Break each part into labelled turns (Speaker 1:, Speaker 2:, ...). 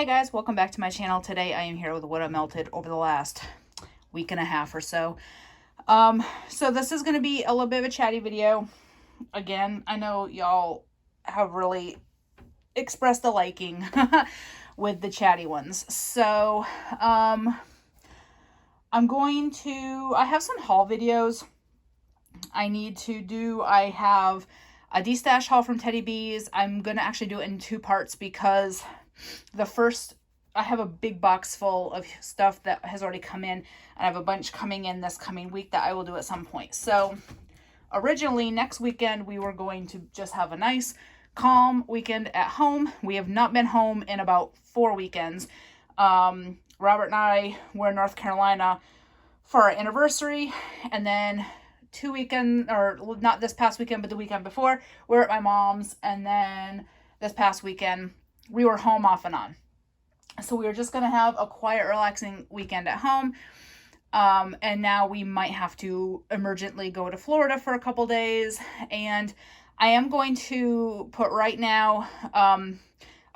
Speaker 1: Hey guys, welcome back to my channel. Today I am here with what I melted over the last week and a half or so. So this is going to be a little bit of a chatty video. Again, I know y'all have really expressed a liking with the chatty ones. So, I have some haul videos I need to do. I have a D-Stash haul from Teddy Bees. I'm going to actually do it in two parts because I have a big box full of stuff that has already come in, and I have a bunch coming in this coming week that I will do at some point. So originally next weekend we were going to just have a nice calm weekend at home. We have not been home in about 4 weekends. Robert and I were in North Carolina for our anniversary, and then 2 weekends, or not this past weekend, but the weekend before, we were at my mom's, and then this past weekend we were home off and on. So we were just going to have a quiet, relaxing weekend at home. And now we might have to emergently go to Florida for a couple days. And I am going to put right now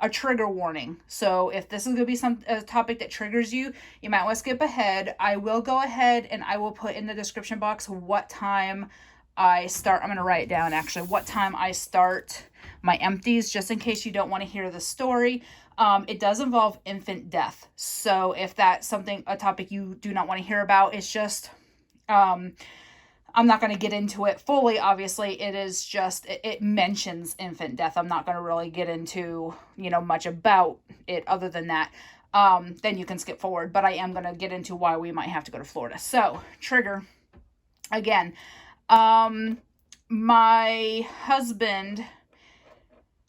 Speaker 1: a trigger warning. So if this is going to be a topic that triggers you, you might want to skip ahead. I will go ahead and I will put in the description box what time I start. I'm going to write it down actually, what time I start my empties, just in case you don't want to hear the story. It does involve infant death. So if that's a topic you do not want to hear about, it's just, I'm not going to get into it fully. Obviously, it mentions infant death. I'm not going to really get into, much about it other than that. Then you can skip forward, but I am going to get into why we might have to go to Florida. So trigger again, my husband,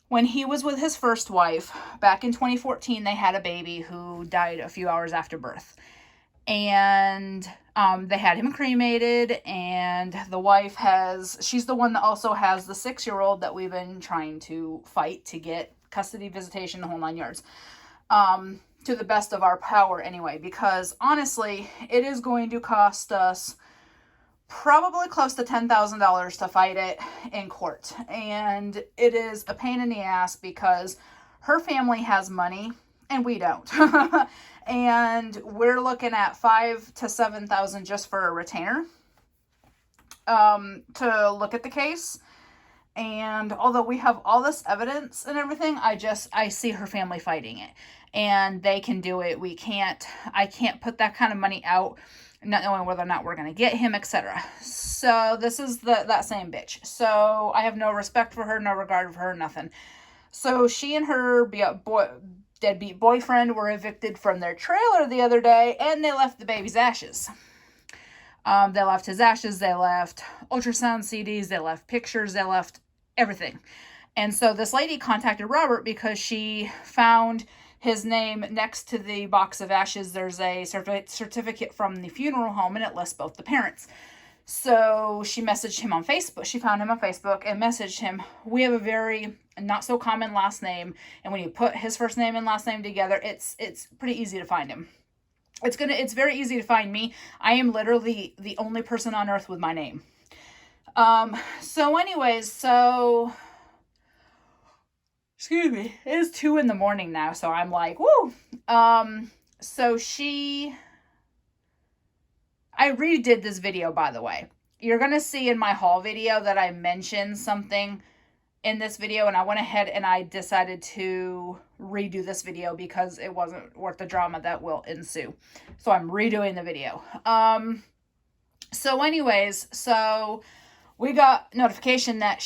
Speaker 1: when he was with his first wife back in 2014, they had a baby who died a few hours after birth. And they had him cremated, and the wife she's the one that also has the 6-year-old that we've been trying to fight to get custody, visitation, the whole 9 yards. To the best of our power anyway, because honestly, it is going to cost us probably close to $10,000 to fight it in court. And it is a pain in the ass because her family has money and we don't. And we're looking at $5,000 to $7,000 just for a retainer to look at the case. And although we have all this evidence and everything, I see her family fighting it, and they can do it. I can't put that kind of money out, not knowing whether or not we're going to get him, etc. So this is that same bitch. So I have no respect for her, no regard for her, nothing. So she and her deadbeat boyfriend were evicted from their trailer the other day, and they left the baby's ashes. They left his ashes, they left ultrasound CDs, they left pictures, they left everything. And so this lady contacted Robert because she found his name next to the box of ashes. There's a certificate from the funeral home, and it lists both the parents. So she messaged him on Facebook. She found him on Facebook and messaged him. We have a very not so common last name, and when you put his first name and last name together, it's pretty easy to find him. It's very easy to find me. I am literally the only person on earth with my name. So anyways, excuse me, it is 2 a.m. now, so I'm like, woo. So I redid this video, by the way. You're going to see in my haul video that I mentioned something in this video, and I went ahead and I decided to redo this video because it wasn't worth the drama that will ensue. So I'm redoing the video. So anyways, we got notification that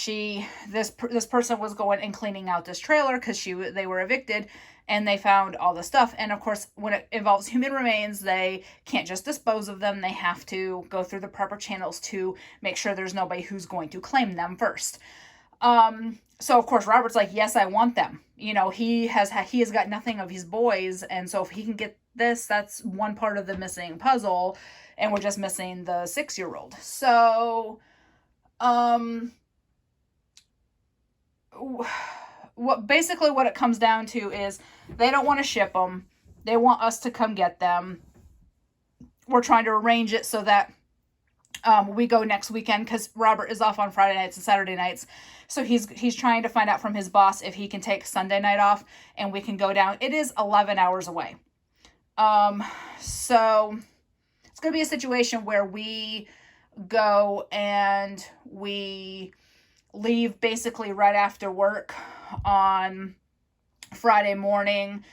Speaker 1: this person was going and cleaning out this trailer because they were evicted, and they found all the stuff. And of course, when it involves human remains, they can't just dispose of them. They have to go through the proper channels to make sure there's nobody who's going to claim them first. So of course, Robert's like, yes, I want them. He has got nothing of his boys. And so if he can get this, that's one part of the missing puzzle. And we're just missing the 6-year-old. So, what it comes down to is they don't want to ship them. They want us to come get them. We're trying to arrange it so that We go next weekend because Robert is off on Friday nights and Saturday nights. So he's trying to find out from his boss if he can take Sunday night off and we can go down. It is 11 hours away. So it's going to be a situation where we go and we leave basically right after work on Friday morning,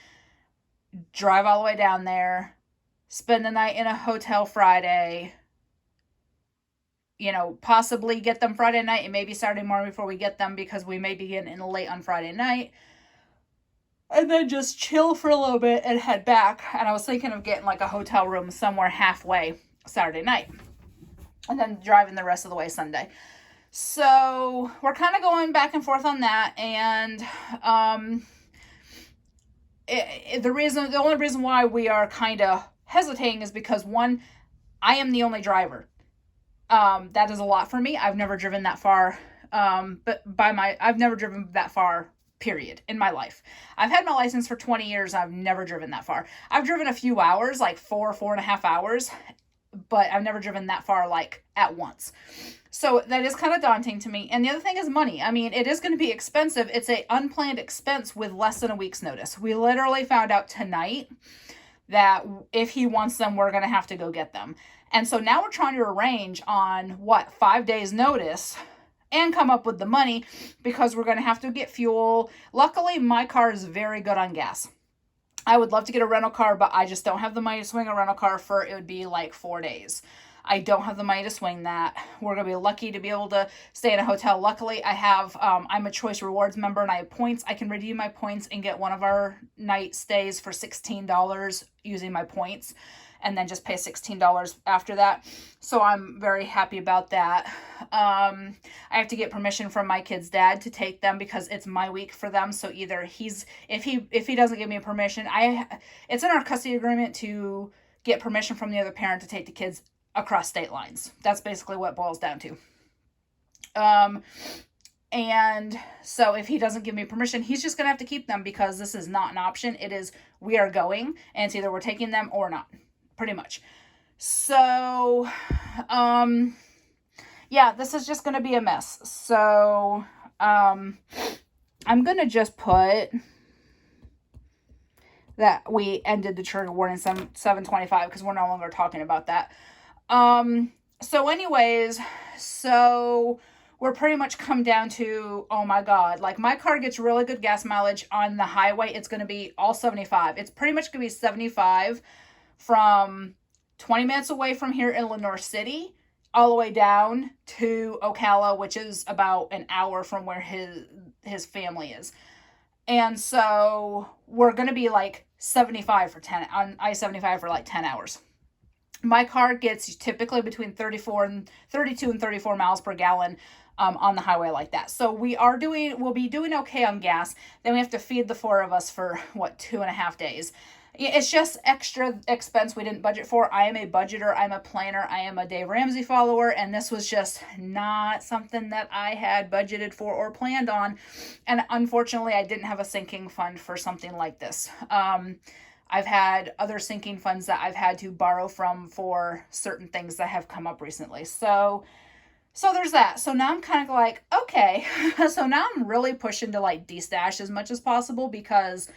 Speaker 1: drive all the way down there, spend the night in a hotel Friday, possibly get them Friday night and maybe Saturday morning before we get them because we may be getting in late on Friday night. And then just chill for a little bit and head back. And I was thinking of getting like a hotel room somewhere halfway Saturday night. And then driving the rest of the way Sunday. So we're kind of going back and forth on that. And the only reason why we are kind of hesitating is because, one, I am the only driver. That is a lot for me. I've never driven that far. I've never driven that far, period, in my life. I've had my license for 20 years. I've never driven that far. I've driven a few hours, like 4.5 hours, but I've never driven that far, like, at once. So that is kind of daunting to me. And the other thing is money. I mean, it is going to be expensive. It's an unplanned expense with less than a week's notice. We literally found out tonight that if he wants them, we're going to have to go get them. And so now we're trying to arrange on 5 days notice and come up with the money because we're going to have to get fuel. Luckily, my car is very good on gas. I would love to get a rental car, but I just don't have the money to swing a rental car for, it would be like 4 days. I don't have the money to swing that. We're going to be lucky to be able to stay in a hotel. Luckily, I have, I'm a Choice Rewards member and I have points. I can redeem my points and get one of our night stays for $16 using my points and then just pay $16 after that. So I'm very happy about that. I have to get permission from my kid's dad to take them because it's my week for them. So either if he doesn't give me permission, it's in our custody agreement to get permission from the other parent to take the kids across state lines. That's basically what it boils down to. And so if he doesn't give me permission, he's just going to have to keep them because this is not an option. It is, we are going, and it's either we're taking them or not, pretty much. So, yeah, this is just going to be a mess. So, I'm going to just put that we ended the trigger warning 7:25 because we're no longer talking about that. So anyways, so we're pretty much come down to, oh my God, like my car gets really good gas mileage on the highway. It's going to be all 75. It's pretty much going to be 75 from 20 minutes away from here in Lenore City, all the way down to Ocala, which is about an hour from where his family is. And so we're going to be like 75 on I-75 for like 10 hours. My car gets typically between 32 and 34 miles per gallon on the highway like that. So we'll be doing okay on gas. Then we have to feed the four of us for 2.5 days. It's just extra expense we didn't budget for. I am a budgeter. I'm a planner. I am a Dave Ramsey follower. And this was just not something that I had budgeted for or planned on. And unfortunately, I didn't have a sinking fund for something like this. I've had other sinking funds that I've had to borrow from for certain things that have come up recently. So there's that. So now I'm kind of like, okay. So now I'm really pushing to like de-stash as much as possible because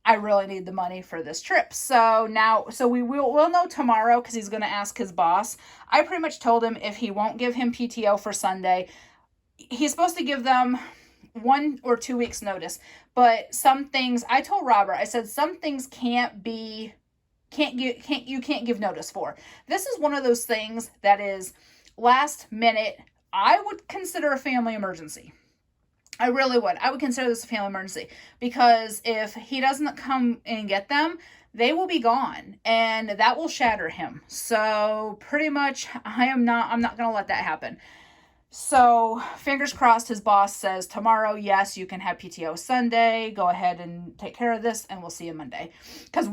Speaker 1: I really need the money for this trip. So we'll know tomorrow because he's going to ask his boss. I pretty much told him if he won't give him PTO for Sunday, he's supposed to give them 1 or 2 weeks notice. But some things, I told Robert, I said some things you can't give notice for. This is one of those things that is last minute. I would consider a family emergency. I really would. I would consider this a family emergency because if he doesn't come and get them, they will be gone and that will shatter him. So pretty much I'm not going to let that happen. So fingers crossed his boss says tomorrow, yes, you can have PTO Sunday. Go ahead and take care of this and we'll see you Monday. Because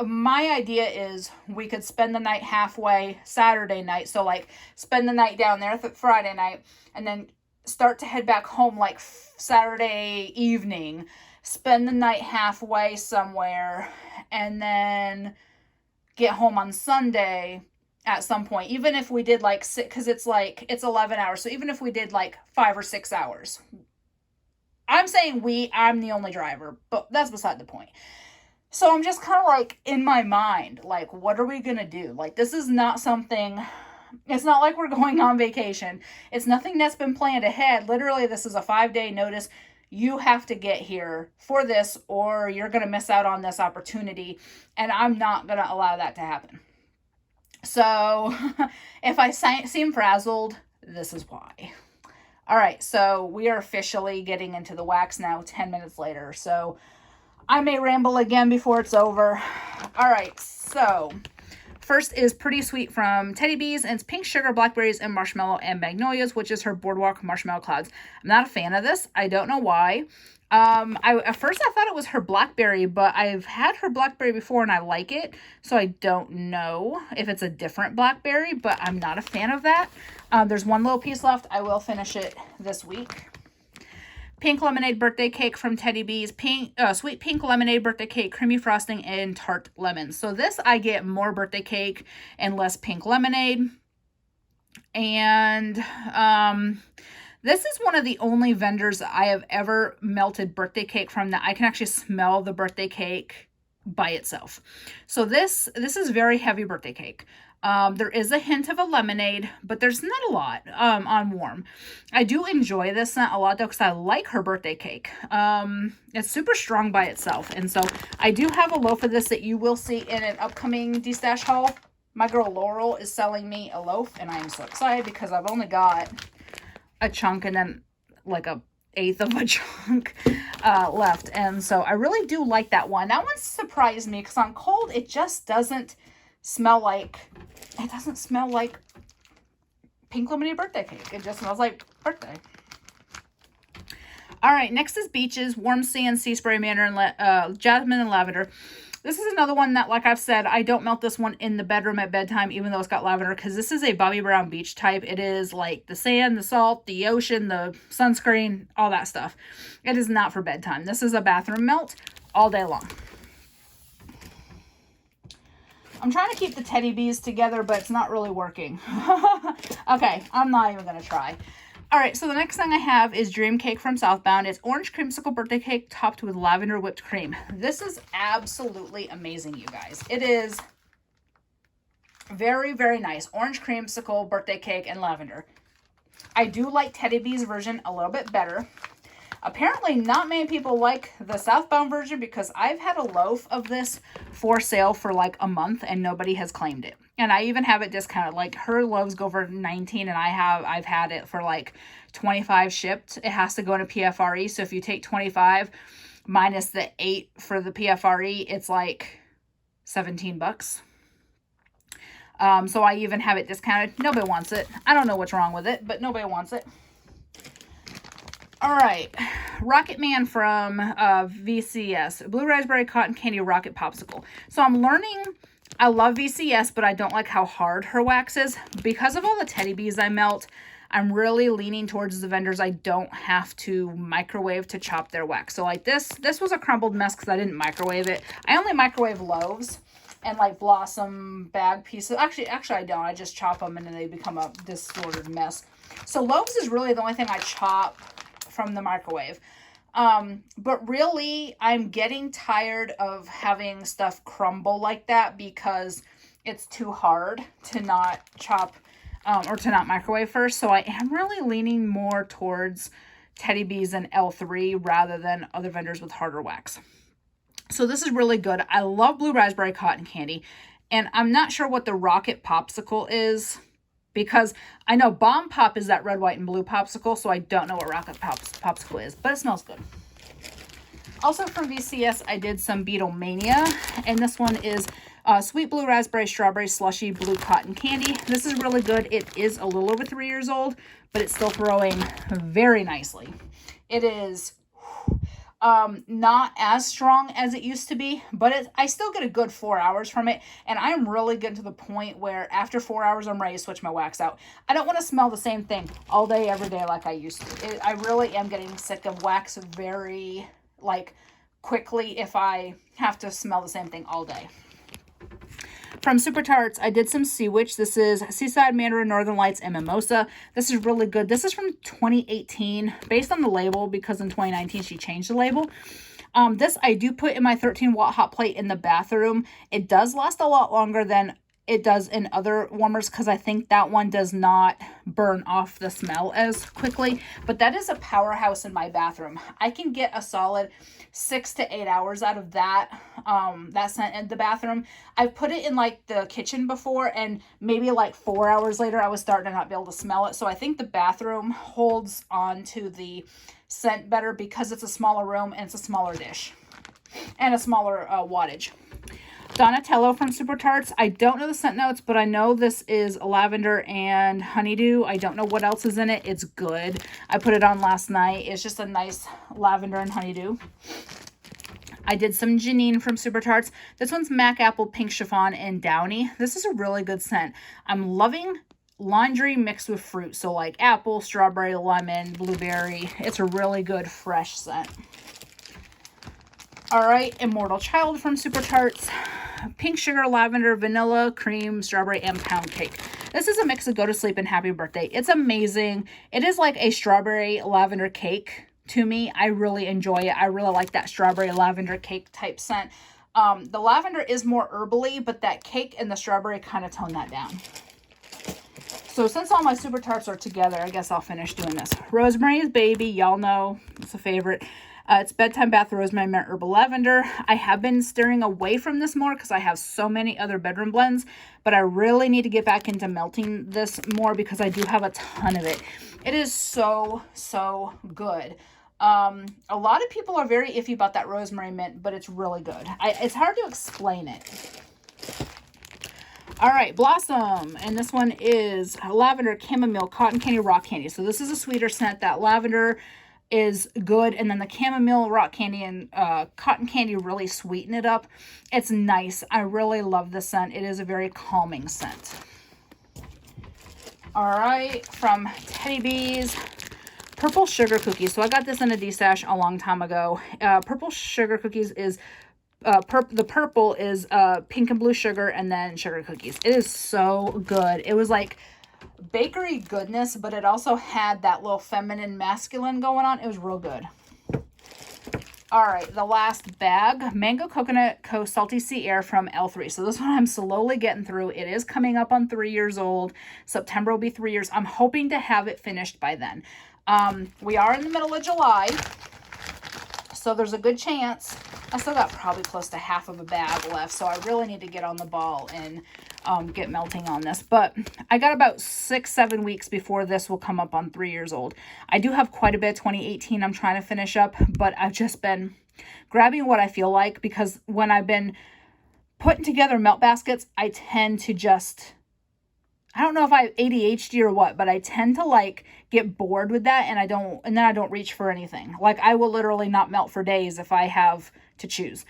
Speaker 1: my idea is we could spend the night halfway Saturday night. So like spend the night down there Friday night and then start to head back home like Saturday evening, spend the night halfway somewhere, and then get home on Sunday at some point, even if we did like because it's 11 hours. So even if we did like 5 or 6 hours, I'm saying I'm the only driver, but that's beside the point. So I'm just kind of like in my mind, like, what are we going to do? Like, this is not something, it's not like we're going on vacation. It's nothing that's been planned ahead. Literally, this is a 5-day notice. You have to get here for this or you're going to miss out on this opportunity. And I'm not going to allow that to happen. So if I seem frazzled, this is why. All right, so we are officially getting into the wax now, 10 minutes later. So I may ramble again before it's over. All right, so first is Pretty Sweet from Teddy Bees, and it's pink sugar, blackberries, and marshmallow and magnolias, which is her boardwalk marshmallow clouds. I'm not a fan of this. I don't know why. At first I thought it was her blackberry, but I've had her blackberry before and I like it. So I don't know if it's a different blackberry, but I'm not a fan of that. There's one little piece left. I will finish it this week. Pink lemonade birthday cake from Teddy Bees. Sweet pink lemonade birthday cake, creamy frosting, and tart lemon. So this I get more birthday cake and less pink lemonade. And this is one of the only vendors I have ever melted birthday cake from that I can actually smell the birthday cake by itself. So this is very heavy birthday cake. There is a hint of a lemonade, but there's not a lot on warm. I do enjoy this scent a lot though because I like her birthday cake. It's super strong by itself. And so I do have a loaf of this that you will see in an upcoming D-Stash haul. My girl Laurel is selling me a loaf and I am so excited because I've only got a chunk and then like a eighth of a chunk left. And so I really do like that one. That one surprised me because on cold, it just doesn't smell like pink lemonade birthday cake. It just smells like birthday. All right, next is Beaches, Warm Sand, Sea Spray, Mandarin, Jasmine, and Lavender. This is another one that, like I've said, I don't melt this one in the bedroom at bedtime, even though it's got lavender, because this is a Bobbi Brown beach type. It is like the sand, the salt, the ocean, the sunscreen, all that stuff. It is not for bedtime. This is a bathroom melt all day long. I'm trying to keep the Teddy Bees together, but it's not really working. Okay, I'm not even going to try. All right, so the next thing I have is Dream Cake from Southbound. It's orange creamsicle birthday cake topped with lavender whipped cream. This is absolutely amazing, you guys. It is very, very nice. Orange creamsicle birthday cake and lavender. I do like Teddy Bees version a little bit better. Apparently, not many people like the Southbound version because I've had a loaf of this for sale for like a month and nobody has claimed it. And I even have it discounted. Like her loaves go for $19 and I've had it for like $25 shipped. It has to go into PFRE. So if you take $25 minus the $8 for the PFRE, it's like $17. So I even have it discounted. Nobody wants it. I don't know what's wrong with it, but nobody wants it. All right, Rocket Man from VCS, Blue Raspberry Cotton Candy Rocket Popsicle. So I'm learning, I love VCS, but I don't like how hard her wax is. Because of all the Teddy Bees I melt, I'm really leaning towards the vendors I don't have to microwave to chop their wax. So like this was a crumbled mess because I didn't microwave it. I only microwave loaves and like blossom bag pieces. Actually I don't. I just chop them and then they become a disordered mess. So loaves is really the only thing I chop from the microwave. But really, I'm getting tired of having stuff crumble like that because it's too hard to not chop or to not microwave first. So I am really leaning more towards Teddy Bees and L3 rather than other vendors with harder wax. So this is really good. I love Blue Raspberry Cotton Candy, and I'm not sure what the Rocket Popsicle is, because I know Bomb Pop is that red, white, and blue popsicle, so I don't know what Rocket Popsicle is, but it smells good. Also from VCS, I did some Beatlemania, and this one is Sweet Blue Raspberry Strawberry Slushy Blue Cotton Candy. This is really good. It is a little over 3 years old, but it's still throwing very nicely. It is not as strong as it used to be, but I still get a good 4 hours from it, and I'm really getting to the point where after 4 hours I'm ready to switch my wax out. I don't want to smell the same thing all day every day like I used to. I really am getting sick of wax very quickly if I have to smell the same thing all day. From Super Tarts, I did some Sea Witch. This is Seaside Mandarin, Northern Lights, and Mimosa. This is really good. This is from 2018, based on the label, because in 2019 she changed the label. This I do put in my 13-watt hot plate in the bathroom. It does last a lot longer than it does in other warmers because I think that one does not burn off the smell as quickly. But that is a powerhouse in my bathroom. I can get a solid 6 to 8 hours out of that that scent in the bathroom. I've put it in like the kitchen before, and maybe like 4 hours later I was starting to not be able to smell it. So I think the bathroom holds on to the scent better because it's a smaller room and it's a smaller dish and a smaller wattage. Donatello from Super Tarts. I don't know the scent notes, but I know this is lavender and honeydew. I don't know what else is in it. It's good. I put it on last night. It's just a nice lavender and honeydew. I did some Janine from Super Tarts. This one's Mac Apple, Pink Chiffon, and Downy. This is a really good scent. I'm loving laundry mixed with fruit. So like apple, strawberry, lemon, blueberry. It's a really good fresh scent. All right, Immortal Child from Super Tarts. Pink sugar, lavender, vanilla, cream, strawberry, and pound cake. This is a mix of Go to Sleep and Happy Birthday. It's amazing. It is like a strawberry lavender cake to me. I really enjoy it. I really like that strawberry lavender cake type scent. The lavender is more herbally, but that cake and the strawberry kind of tone that down. So since all my Super Tarts are together, I guess I'll finish doing this. Rosemary's Baby, y'all know it's a favorite. It's Bedtime Bath Rosemary Mint Herbal Lavender. I have been steering away from this more because I have so many other bedroom blends, but I really need to get back into melting this more because I do have a ton of it. It is so, so good. A lot of people are very iffy about that rosemary mint, but it's really good. It's hard to explain it. All right, Blossom, and this one is lavender, chamomile, cotton candy, rock candy. So this is a sweeter scent. That lavender is good, and then the chamomile, rock candy, and cotton candy really sweeten it up. It's nice. I really love the scent. It is a very calming scent. All right, from Teddy Bees, Purple Sugar Cookies. So I got this in a D-stash a long time ago. Purple Sugar Cookies is the purple is pink and blue sugar, and then sugar cookies. It is so good. It was like bakery goodness, but it also had that little feminine masculine going on. It was real good. All right, the last bag, Mango Coconut Co Salty Sea Air from L3. So this one I'm slowly getting through. It is coming up on 3 years old. September will be 3 years. I'm hoping to have it finished by then. We are in the middle of July, so there's a good chance. I still got probably close to half of a bag left, so I really need to get on the ball and get melting on this. But I got about 6-7 weeks before this will come up on 3 years old. I do have quite a bit 2018 I'm trying to finish up, but I've just been grabbing what I feel like, because when I've been putting together melt baskets, I tend to just, I don't know if I have ADHD or what, but I tend to like get bored with that, and then I don't reach for anything. Like I will literally not melt for days if I have to choose.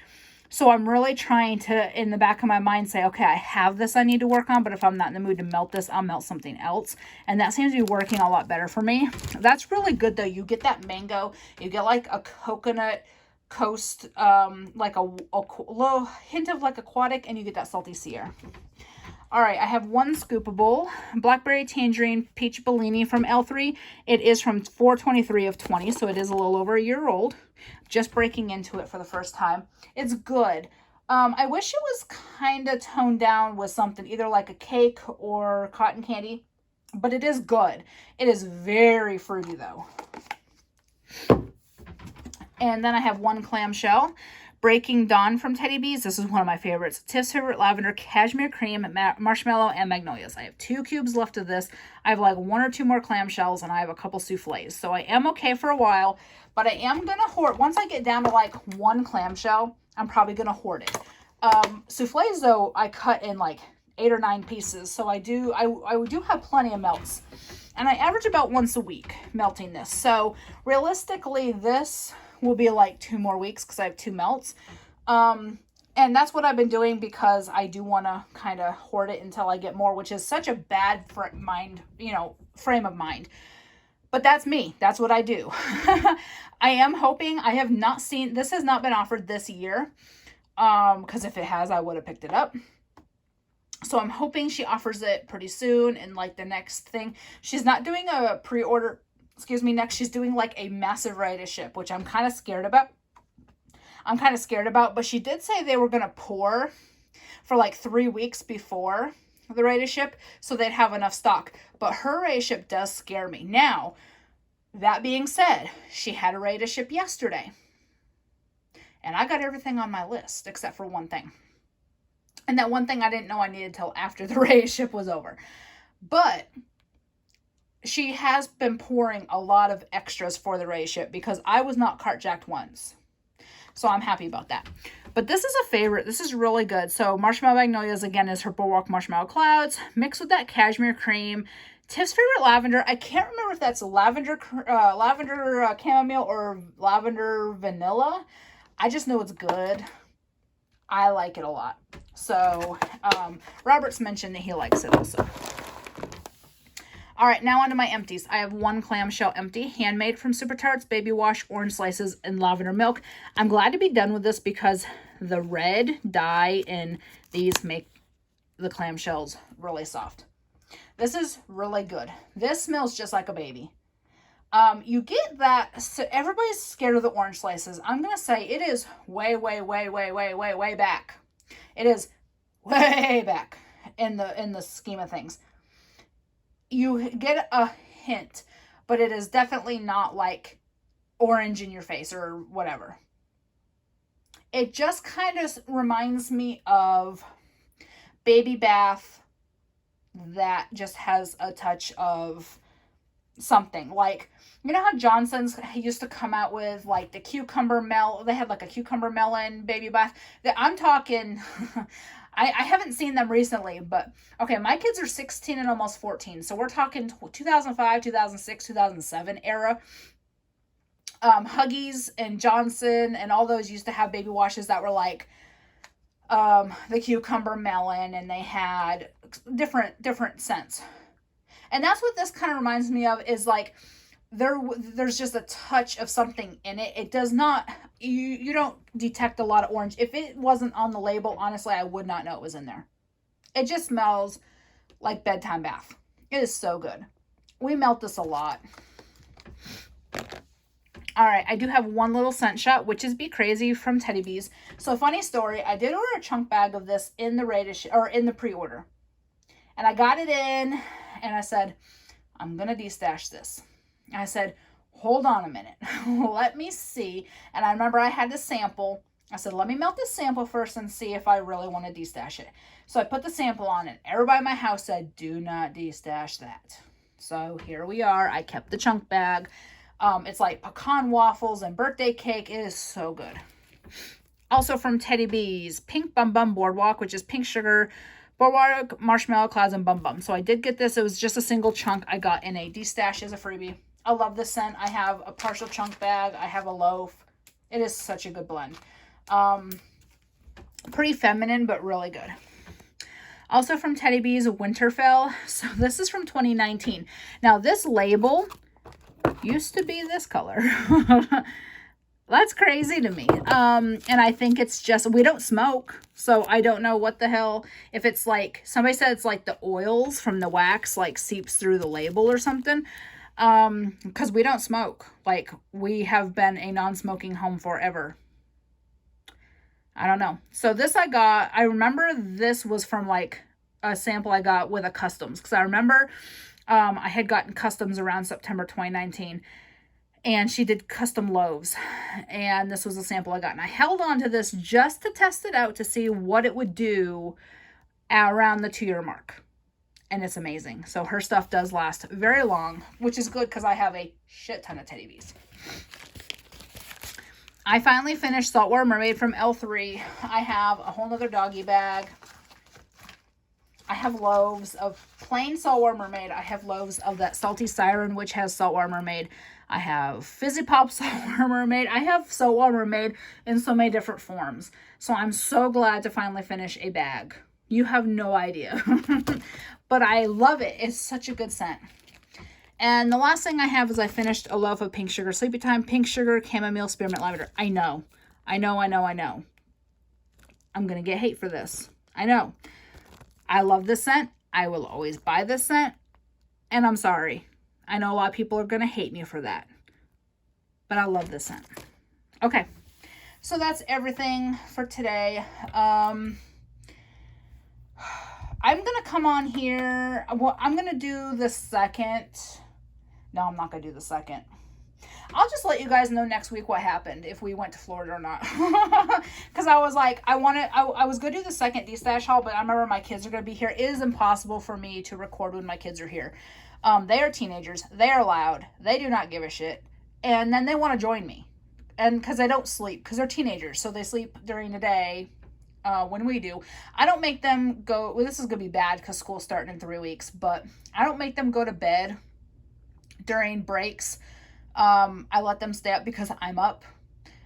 Speaker 1: So I'm really trying to, in the back of my mind, say, okay, I have this I need to work on, but if I'm not in the mood to melt this, I'll melt something else. And that seems to be working a lot better for me. That's really good though. You get that mango, you get like a coconut coast, like a little hint of like aquatic, and you get that salty sea air. All right, I have one scoopable Blackberry Tangerine Peach Bellini from L3. It is from 4/23 of 20, so it is a little over a year old. Just breaking into it for the first time. It's good. I wish it was kind of toned down with something, either like a cake or cotton candy, but it is good. It is very fruity though. And then I have one clamshell. Breaking Dawn from Teddy Bees. This is one of my favorites. Tiff's favorite lavender, cashmere cream, marshmallow, and magnolias. I have 2 cubes left of this. I have like 1 or 2 more clamshells, and I have a couple souffles. So I am okay for a while, but I am going to hoard. Once I get down to like 1 clamshell, I'm probably going to hoard it. Souffles, though, I cut in like 8 or 9 pieces. So I do have plenty of melts. And I average about once a week melting this. So realistically, this will be like 2 more weeks because I have 2 melts. And that's what I've been doing because I do want to kind of hoard it until I get more, which is such a bad frame of mind. But that's me. That's what I do. I am hoping, I have not seen, this has not been offered this year. Because if it has, I would have picked it up. So I'm hoping she offers it pretty soon. And like the next thing, she's not doing a pre-order, excuse me, next she's doing like a massive ready to ship, which I'm kind of scared about. But she did say they were going to pour for like 3 weeks before the ready to ship so they'd have enough stock. But her ready to ship does scare me. Now, that being said, she had a ready to ship yesterday. And I got everything on my list except for one thing. And that one thing I didn't know I needed till after the ready to ship was over. But she has been pouring a lot of extras for the ready to ship because I was not cart jacked once. So I'm happy about that. But this is a favorite. This is really good. So Marshmallow Magnolias, again, is her Boardwalk Marshmallow Clouds mixed with that cashmere cream. Tiff's favorite lavender. I can't remember if that's lavender chamomile or lavender vanilla. I just know it's good. I like it a lot. So Robert's mentioned that he likes it also. All right, now onto my empties. I have one clamshell empty, handmade from Super Tarts, baby wash, orange slices, and lavender milk. I'm glad to be done with this because the red dye in these make the clamshells really soft. This is really good. This smells just like a baby. You get that, so everybody's scared of the orange slices. I'm going to say it is way back. It is way back in the scheme of things. You get a hint, but it is definitely not like orange in your face or whatever. It just kind of reminds me of baby bath that just has a touch of something. Like, you know how Johnson's used to come out with like the cucumber melon? They had like a cucumber melon baby bath. I'm talking... I haven't seen them recently, but okay, my kids are 16 and almost 14. So we're talking 2005, 2006, 2007 era. Huggies and Johnson and all those used to have baby washes that were like the cucumber melon, and they had different scents. And that's what this kind of reminds me of, is like there's just a touch of something in it. It does not, you don't detect a lot of orange. If it wasn't on the label, honestly, I would not know it was in there. It just smells like bedtime bath. It is so good. We melt this a lot. All right, I do have one little scent shot, which is Be Crazy from Teddy Bees. So funny story, I did order a chunk bag of this in the pre-order. And I got it in and I said, I'm going to destash this. I said, hold on a minute. Let me see. And I remember I had to sample. I said, let me melt this sample first and see if I really want to destash it. So I put the sample on it. Everybody in my house said, do not destash that. So here we are. I kept the chunk bag. It's like pecan waffles and birthday cake. It is so good. Also from Teddy Bees, Pink Bum Bum Boardwalk, which is pink sugar, Boardwalk, Marshmallow Clouds, and Bum Bum. So I did get this. It was just a single chunk I got in a destash as a freebie. I love this scent. I have a partial chunk bag. I have a loaf. It is such a good blend. Pretty feminine, but really good. Also from Teddy Bees, Winterfell. So this is from 2019. Now this label used to be this color. That's crazy to me. And I think it's just, we don't smoke, so I don't know what the hell, if it's like, somebody said it's like the oils from the wax like seeps through the label or something. Because we don't smoke. Like, we have been a non-smoking home forever. I don't know. So this I remember this was from like a sample I got with a Customs. Because I remember I had gotten Customs around September 2019. And she did custom loaves. And this was a sample I got. And I held on to this just to test it out to see what it would do around the 2-year mark. And it's amazing. So her stuff does last very long, which is good because I have a shit ton of Teddy Bees. I finally finished Saltwater Mermaid from L3. I have a whole nother doggy bag. I have loaves of plain Saltwater Mermaid. I have loaves of that Salty Siren, which has Saltwater Mermaid. I have Fizzy Pop Saltwater Mermaid. I have Saltwater Mermaid in so many different forms. So I'm so glad to finally finish a bag. You have no idea. But I love it. It's such a good scent. And the last thing I have is I finished a loaf of Pink Sugar Sleepy Time. Pink Sugar, Chamomile, Spearmint, Lavender. I know. I'm going to get hate for this. I know. I love this scent. I will always buy this scent. And I'm sorry. I know a lot of people are going to hate me for that. But I love this scent. Okay. So that's everything for today. I'm going to come on here. I'm going to do the second. No, I'm not going to do the second. I'll just let you guys know next week what happened, if we went to Florida or not. Because I was like, I was going to do the second D-Stash haul, but I remember my kids are going to be here. It is impossible for me to record when my kids are here. They are teenagers. They are loud. They do not give a shit. And then they want to join me. And because they don't sleep, because they're teenagers. So they sleep during the day when we do. I don't make them go, well, this is going to be bad because school's starting in 3 weeks, but I don't make them go to bed during breaks. I let them stay up because I'm up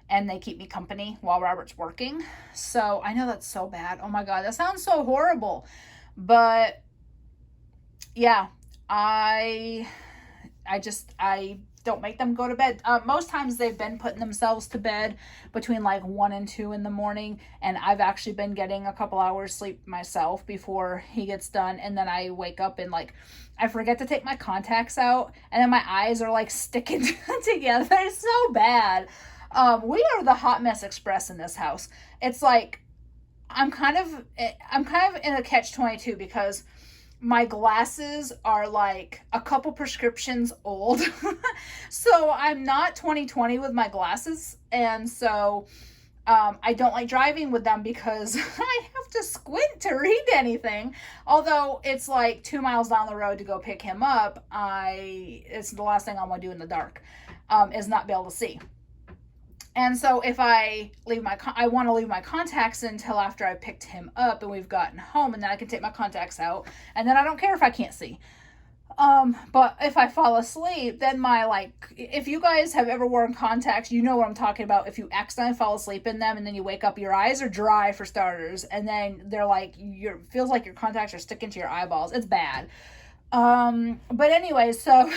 Speaker 1: and they keep me company while Robert's working. So I know that's so bad. Oh my God, that sounds so horrible. But yeah, I don't make them go to bed. Most times they've been putting themselves to bed between like 1 and 2 in the morning. And I've actually been getting a couple hours sleep myself before he gets done. And then I wake up and like, I forget to take my contacts out. And then my eyes are like sticking together. It's so bad. We are the hot mess express in this house. It's like, I'm kind of in a catch-22 because my glasses are like a couple prescriptions old. So I'm not 20/20 with my glasses. And so I don't like driving with them because I have to squint to read anything. Although it's like 2 miles down the road to go pick him up. It's the last thing I want to do in the dark, is not be able to see. And so if I want to leave my contacts until after I picked him up and we've gotten home, and then I can take my contacts out, and then I don't care if I can't see. But if I fall asleep, then if you guys have ever worn contacts, you know what I'm talking about. If you accidentally fall asleep in them and then you wake up, your eyes are dry for starters, and then they're like, feels like your contacts are sticking to your eyeballs. It's bad. But anyway, so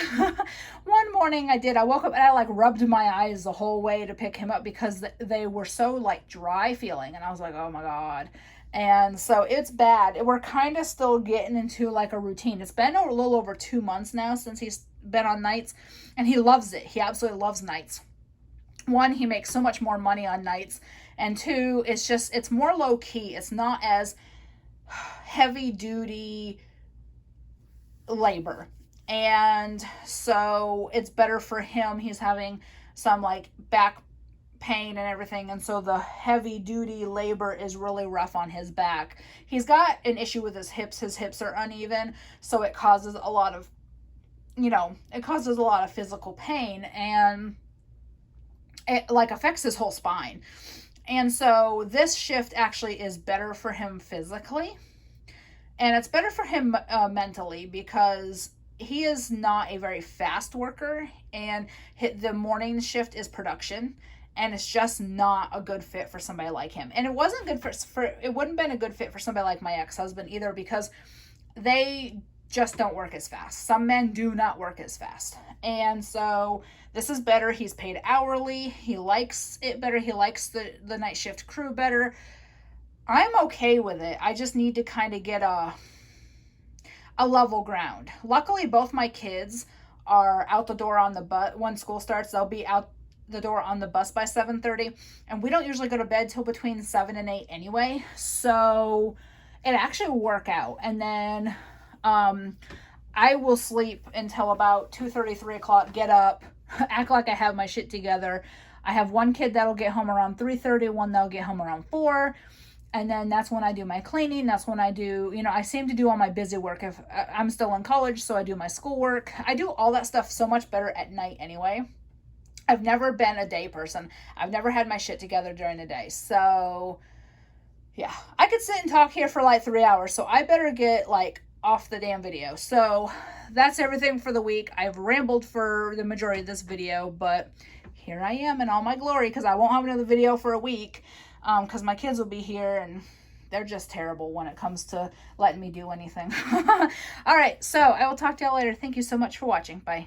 Speaker 1: one morning I woke up and I like rubbed my eyes the whole way to pick him up because they were so like dry feeling. And I was like, oh my God. And so it's bad. We're kind of still getting into like a routine. It's been a little over 2 months now since he's been on nights, and he loves it. He absolutely loves nights. One, he makes so much more money on nights. And two, it's more low key. It's not as heavy duty labor, and so it's better for him. He's having some like back pain and everything, and so the heavy duty labor is really rough on his back. He's got an issue with his hips are uneven, so it causes a lot of physical pain, and it like affects his whole spine. And so this shift actually is better for him physically. And it's better for him mentally because he is not a very fast worker, and the morning shift is production, and it's just not a good fit for somebody like him. And it wasn't good it wouldn't have been a good fit for somebody like my ex-husband either, because they just don't work as fast. Some men do not work as fast. And so this is better. He's paid hourly. He likes it better. He likes the night shift crew better. I'm okay with it. I just need to kind of get a level ground. Luckily, both my kids are out the door on the bus. When school starts, they'll be out the door on the bus by 7:30. And we don't usually go to bed till between 7 and 8 anyway. So it actually will work out. And then I will sleep until about 2:30, 3 o'clock, get up, act like I have my shit together. I have one kid that'll get home around 3:30, one that'll get home around 4. And then that's when I do my cleaning. That's when I do, I seem to do all my busy work. If I'm still in college, so I do my schoolwork. I do all that stuff so much better at night anyway. I've never been a day person. I've never had my shit together during the day. So yeah, I could sit and talk here for like 3 hours. So I better get like off the damn video. So that's everything for the week. I've rambled for the majority of this video, but here I am in all my glory, because I won't have another video for a week. Because my kids will be here and they're just terrible when it comes to letting me do anything. All right, so I will talk to y'all later. Thank you so much for watching. Bye.